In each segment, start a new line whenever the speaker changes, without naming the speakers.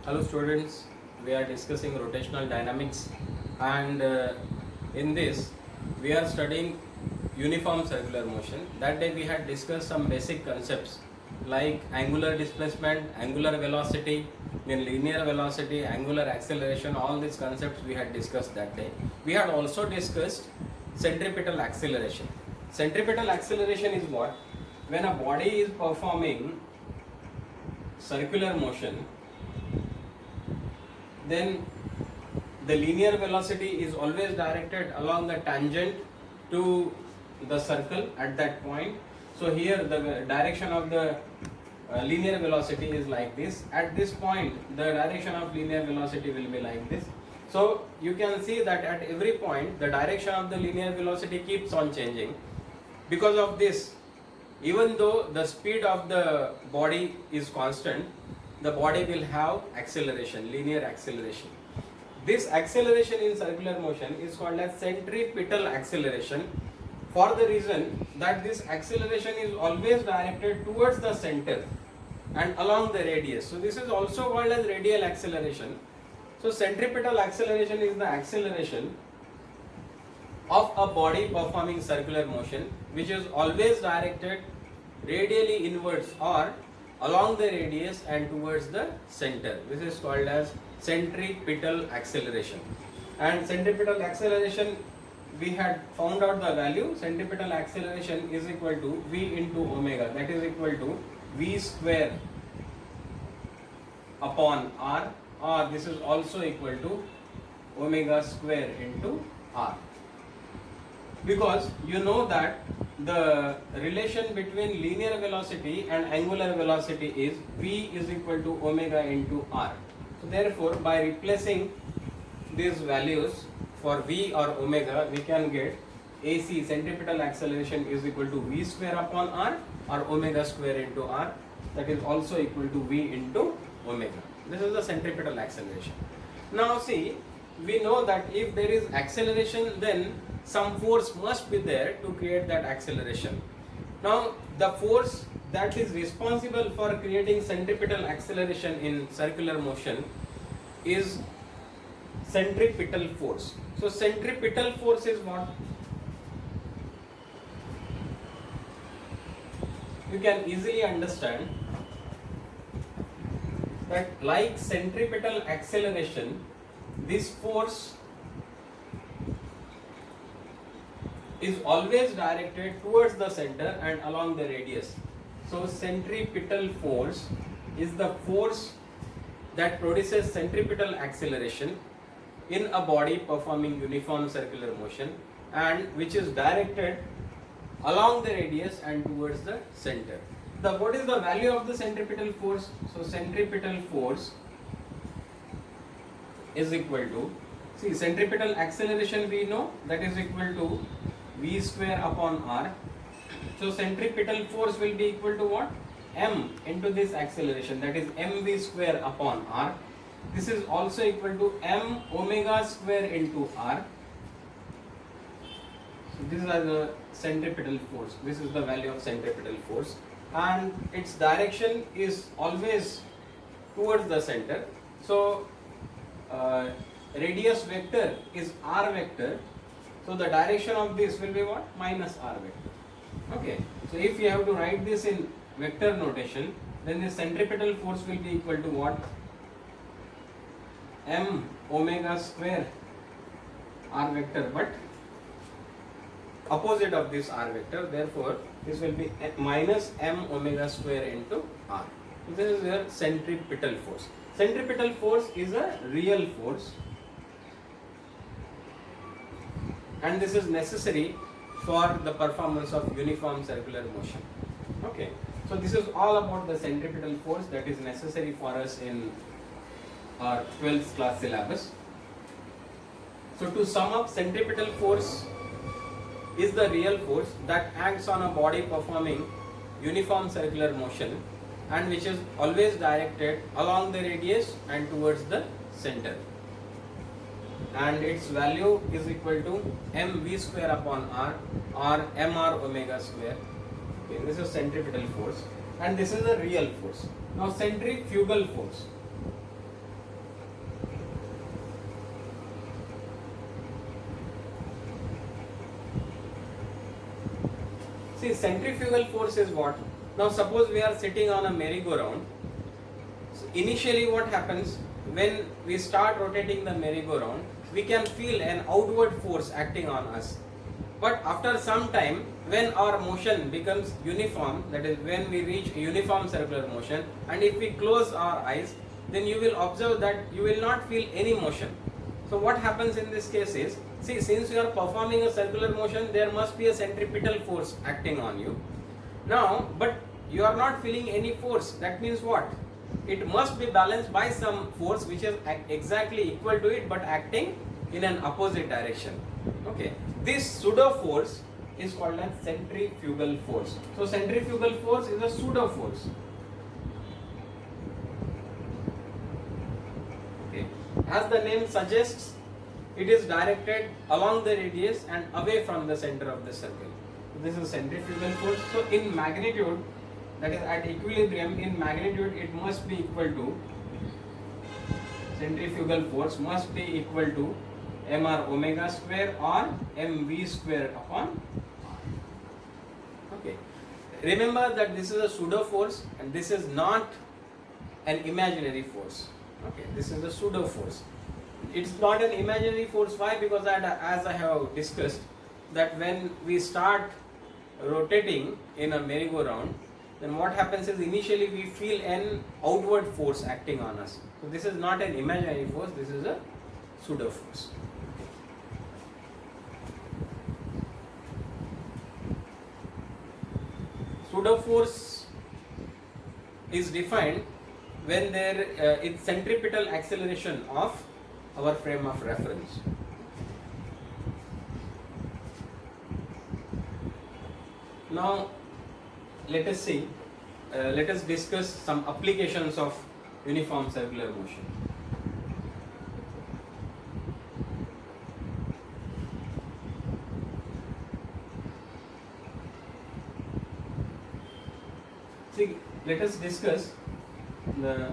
Hello students, we are discussing rotational dynamics and in this we are studying uniform circular motion. That day we had discussed some basic concepts like angular displacement, angular velocity, then linear velocity, angular acceleration, all these concepts we had discussed that day. We had also discussed centripetal acceleration. Centripetal acceleration is what? When a body is performing circular motion, then the linear velocity is always directed along the tangent to the circle at that point. So here the direction of the linear velocity is like this. At this point the direction of linear velocity will be like this. So you can see that at every point the direction of the linear velocity keeps on changing. Because of this, even though the speed of the body is constant, the body will have acceleration, linear acceleration. This acceleration in circular motion is called as centripetal acceleration, for the reason that this acceleration is always directed towards the center and along the radius. So this is also called as radial acceleration. So centripetal acceleration is the acceleration of a body performing circular motion which is always directed radially inwards or along the radius and towards the center. This is called as centripetal acceleration. And centripetal acceleration, we had found out the value. Centripetal acceleration is equal to V into omega, that is equal to V square upon R, or this is also equal to omega square into R. Because you know that the relation between linear velocity and angular velocity is V is equal to omega into R. So therefore, by replacing these values for V or omega, we can get AC, centripetal acceleration, is equal to V square upon R or omega square into R, that is also equal to V into omega. This is the centripetal acceleration. Now see, we know that if there is acceleration, then some force must be there to create that acceleration. Now the force that is responsible for creating centripetal acceleration in circular motion is centripetal force. So centripetal force is what? You can easily understand that like centripetal acceleration, this force is always directed towards the center and along the radius. So centripetal force is the force that produces centripetal acceleration in a body performing uniform circular motion and which is directed along the radius and towards the center. What is the value of the centripetal force? So centripetal force is equal to, see, centripetal acceleration we know, that is equal to V square upon R. So centripetal force will be equal to what? M into this acceleration, that is mv square upon R. This is also equal to m omega square into R. So these are the centripetal force. This is the value of centripetal force, and its direction is always towards the center. So radius vector is R vector. So the direction of this will be what? Minus R vector. Okay. So if you have to write this in vector notation, then the centripetal force will be equal to what? M omega square R vector, but opposite of this R vector. Therefore, this will be minus M omega square into R. So this is your centripetal force. Centripetal force is a real force, and this is necessary for the performance of uniform circular motion. Okay, so this is all about the centripetal force that is necessary for us in our 12th class syllabus. So to sum up, centripetal force is the real force that acts on a body performing uniform circular motion and which is always directed along the radius and towards the center, and its value is equal to mv square upon R or mr omega square. Okay, this is centripetal force, and this is a real force. Now centrifugal force. See, centrifugal force is what? Now suppose we are sitting on a merry-go-round. So initially what happens when we start rotating the merry-go-round, we can feel an outward force acting on us. But after some time, when our motion becomes uniform, that is when we reach uniform circular motion, and if we close our eyes, then you will observe that you will not feel any motion. So what happens in this case is, see, since you are performing a circular motion, there must be a centripetal force acting on you. Now, but you are not feeling any force. That means what? It must be balanced by some force which is exactly equal to it but acting in an opposite direction. Okay. This pseudo force is called as centrifugal force. So centrifugal force is a pseudo force. Okay. As the name suggests, it is directed along the radius and away from the center of the circle. So this is centrifugal force. So in magnitude, that is at equilibrium, in magnitude it must be equal to, centrifugal force must be equal to mr omega square or mv square upon r. Okay. Remember that this is a pseudo force and this is not an imaginary force. Okay. This is a pseudo force. It's not an imaginary force. Why? Because as I have discussed, that when we start rotating in a merry-go-round, then what happens is initially we feel an outward force acting on us. So this is not an imaginary force, this is a pseudo force. Pseudo force is defined when there is centripetal acceleration of our frame of reference. Now let us see, let us discuss some applications of uniform circular motion. See, let us discuss the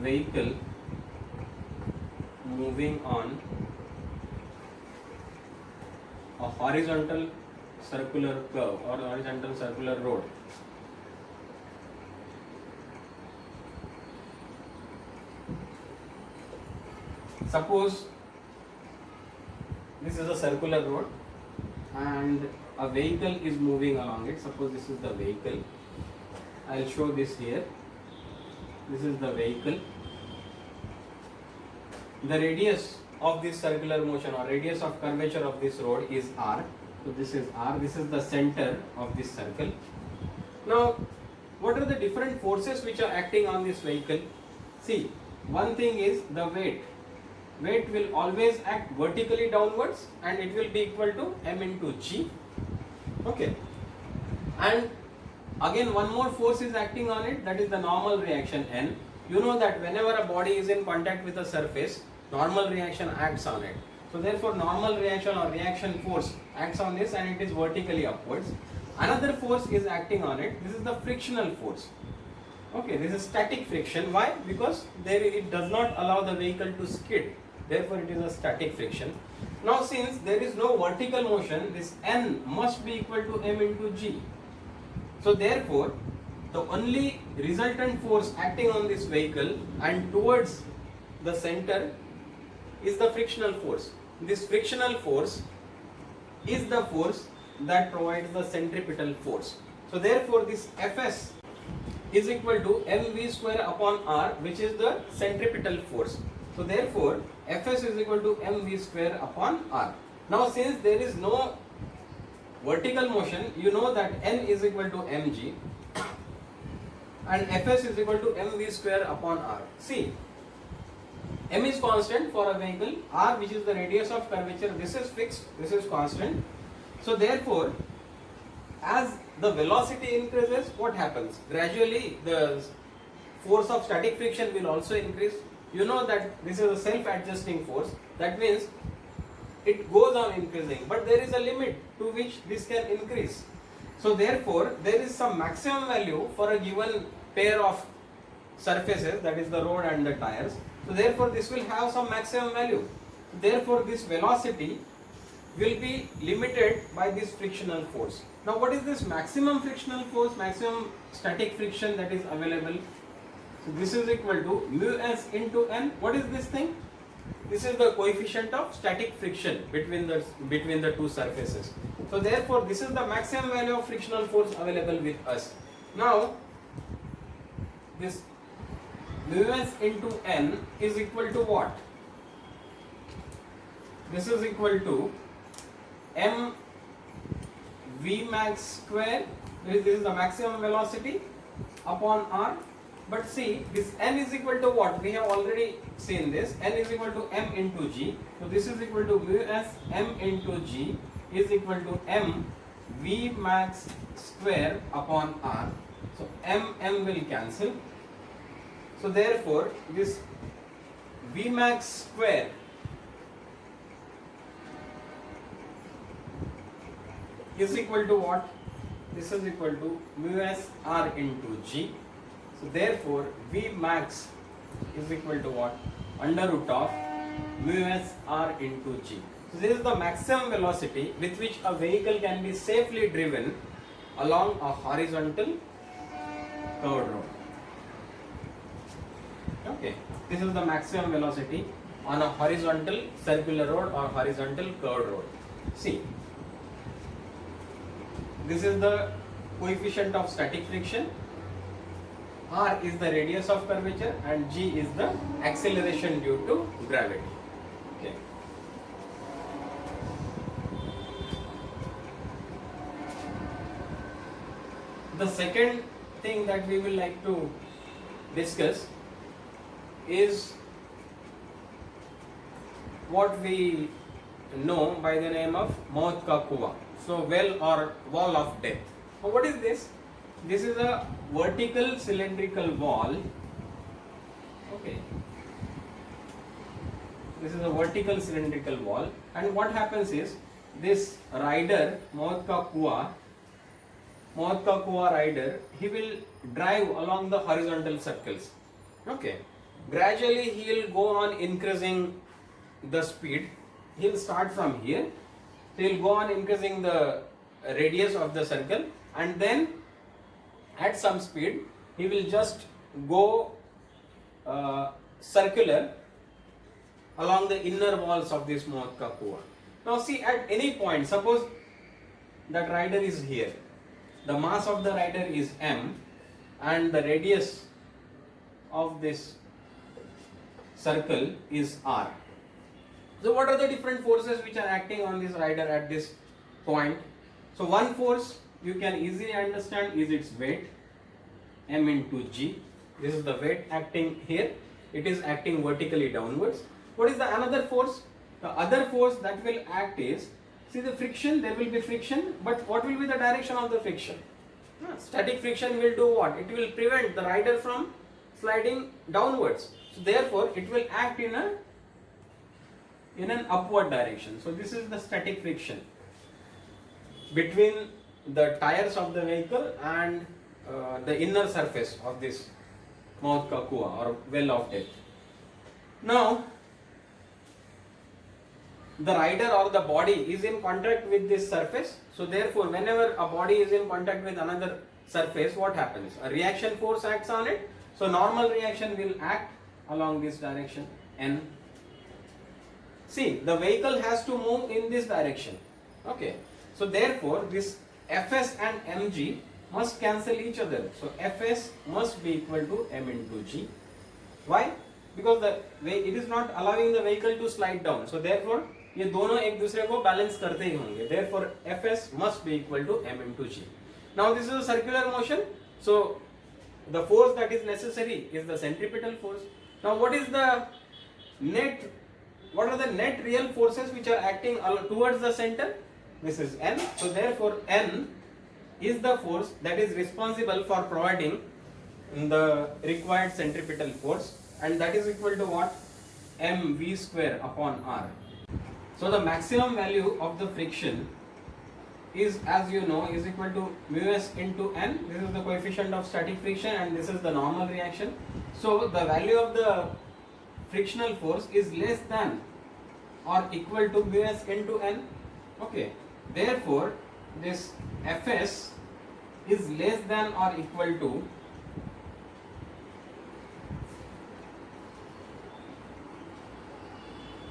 vehicle moving on a horizontal circular curve or horizontal circular road. Suppose this is a circular road and a vehicle is moving along it. Suppose this is the vehicle. I will show this here. This is the vehicle. The radius of this circular motion or radius of curvature of this road is r. So this is r. This is the center of this circle. Now, what are the different forces which are acting on this vehicle? See, one thing is the weight. Weight will always act vertically downwards and it will be equal to m into g. Okay. And again one more force is acting on it, that is the normal reaction N. You know that whenever a body is in contact with a surface, normal reaction acts on it. So therefore normal reaction or reaction force acts on this and it is vertically upwards. Another force is acting on it. This is the frictional force. Okay, this is static friction. Why? Because it does not allow the vehicle to skid. Therefore it is a static friction. Now since there is no vertical motion, this N must be equal to m into g. So therefore the only resultant force acting on this vehicle and towards the center is the frictional force. This frictional force is the force that provides the centripetal force. So therefore this Fs is equal to mv square upon r, which is the centripetal force. So therefore Fs is equal to mv square upon r. Now since there is no vertical motion, you know that N is equal to mg and Fs is equal to mv square upon r. See, m is constant for a vehicle, r, which is the radius of curvature, this is fixed, this is constant. So therefore as the velocity increases, what happens? Gradually the force of static friction will also increase. You know that this is a self-adjusting force. That means it goes on increasing, but there is a limit to which this can increase. So therefore there is some maximum value for a given pair of surfaces, that is the road and the tires. So therefore this will have some maximum value. Therefore this velocity will be limited by this frictional force. Now what is this maximum frictional force, maximum static friction that is available? So this is equal to mu s into n. What is this thing? This is the coefficient of static friction between the two surfaces. So therefore this is the maximum value of frictional force available with us. Now this mu s into n is equal to what? This is equal to m v max square. This is the maximum velocity upon r. But see, this n is equal to what? We have already seen this. N is equal to m into g. So this is equal to mu s m into g is equal to m v max square upon r. So m will cancel. So therefore this v max square is equal to what? This is equal to mu s r into g. So therefore v max is equal to what? Under root of mu s r into g. So this is the maximum velocity with which a vehicle can be safely driven along a horizontal curved road. Okay, this is the maximum velocity on a horizontal circular road or horizontal curved road. See, this is the coefficient of static friction, r is the radius of curvature, and g is the acceleration due to gravity. Okay. The second thing that we will like to discuss is what we know by the name of मौत का कुआं. So well or wall of death. Now what is this? This is a vertical cylindrical wall. Okay. This is a vertical cylindrical wall, and what happens is this rider, मौत का कुआं rider, he will drive along the horizontal circles. Okay. Gradually he will go on increasing the speed. He will start from here. So he will go on increasing the radius of the circle, and then at some speed he will just go circular along the inner walls of this मौत का कुआं. Now see, at any point, suppose that rider is here, the mass of the rider is m and the radius of this circle is r. So what are the different forces which are acting on this rider at this point? So one force you can easily understand is its weight, m into g. This is the weight acting here. It is acting vertically downwards. What is the another force? The other force that will act is, see the friction, there will be friction, but what will be the direction of the friction? Static friction will do what? It will prevent the rider from sliding downwards. So therefore it will act in an upward direction. So this is the static friction between the tires of the vehicle and the inner surface of this मौत का कुआं or well of death. Now the rider or the body is in contact with this surface. So therefore whenever a body is in contact with another surface, what happens? A reaction force acts on it. So normal reaction will act along this direction n. See, the vehicle has to move in this direction. Okay. So therefore this Fs and mg must cancel each other. So Fs must be equal to m into g. Why? Because it is not allowing the vehicle to slide down. So therefore ये दोनों एक दूसरे को balance करते ही होंगे. Therefore Fs must be equal to m into g. Now this is a circular motion. So the force that is necessary is the centripetal force. Now what is the net? What are the net real forces which are acting towards the center? This is n. So therefore n is the force that is responsible for providing the required centripetal force, and that is equal to what? mv square upon r. So the maximum value of the friction is, as you know, is equal to mu s into n. This is the coefficient of static friction and this is the normal reaction. So the value of the frictional force is less than or equal to mu s into n. Okay, therefore this Fs is less than or equal to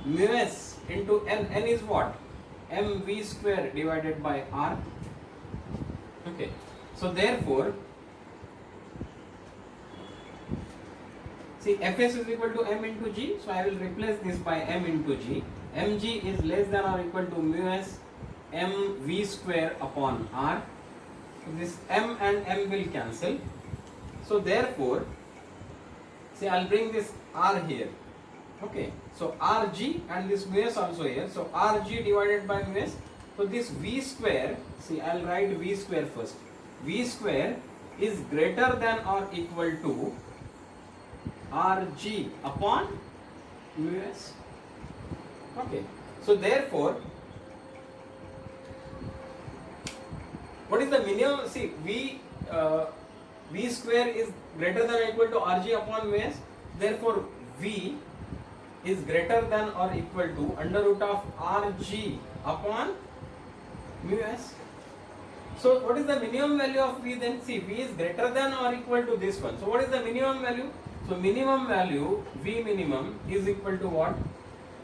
mu s into n. N is what? mv square divided by r. Okay, so therefore see Fs is equal to m into g, so I will replace this by m into g. Mg is less than or equal to mu s mv square upon r. So this m and m will cancel. So therefore, see, I'll bring this r here. Okay, so rg and this mu s also here. So rg divided by mu s. So this v square, see, I'll write v square first. V square is greater than or equal to rg upon mu s. Okay, so therefore, what is the minimum? See, v square is greater than or equal to rg upon mu s. Therefore, v is greater than or equal to under root of rg upon mu s. So, what is the minimum value of v then? See, v is greater than or equal to this one. So, what is the minimum value? So, minimum value v minimum is equal to what?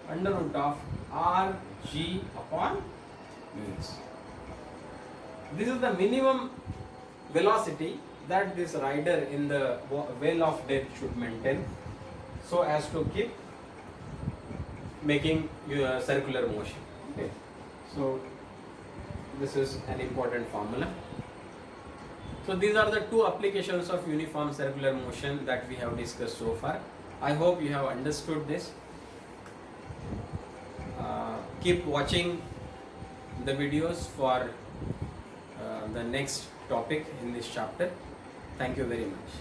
Under root of rg upon mu s. This is the minimum velocity that this rider in the Vale of Death should maintain, so as to keep making circular motion. Okay, so this is an important formula. So these are the two applications of uniform circular motion that we have discussed so far. I hope you have understood this. Keep watching the videos for the next topic in this chapter. Thank you very much.